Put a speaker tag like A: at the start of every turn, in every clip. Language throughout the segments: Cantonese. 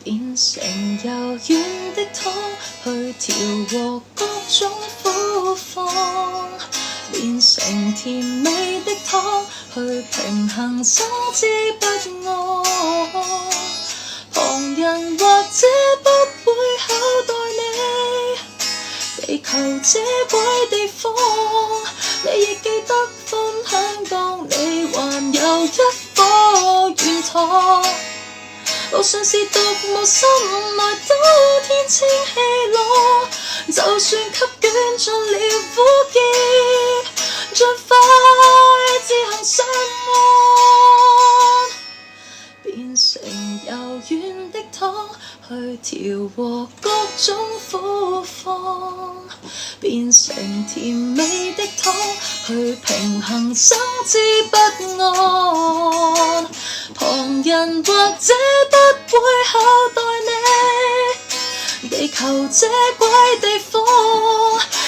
A: 變成柔軟的湯，去調和各種苦況，變成甜美的湯，去平衡心之不安。旁人或者不會厚待你，地球這鬼地方，你亦記得分享當你還有一顆軟糖。路上是獨無心內都天清氣朗，就算給捲進了苦澀，盡快自行上岸，變成柔軟的湯，去調和各種苦況，變成甜美的湯，去平衡生之不安。旁人或者不會厚待你，地球這鬼地方，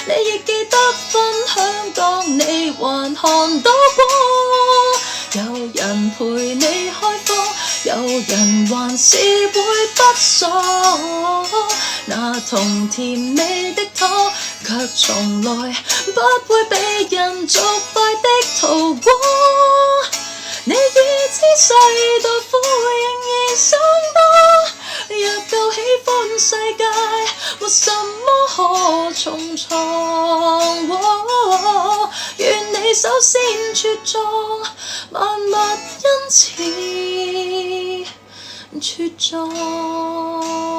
A: 你亦記得分享當你還看到光。有人陪你開荒，有人還是會不爽，那同甜美的湯，卻從來不會被人俗敗的圖光。你已知世代苦仍然相當，若夠喜歡世界，沒什麼可重藏。願你首先茁壯，萬物因此茁壯。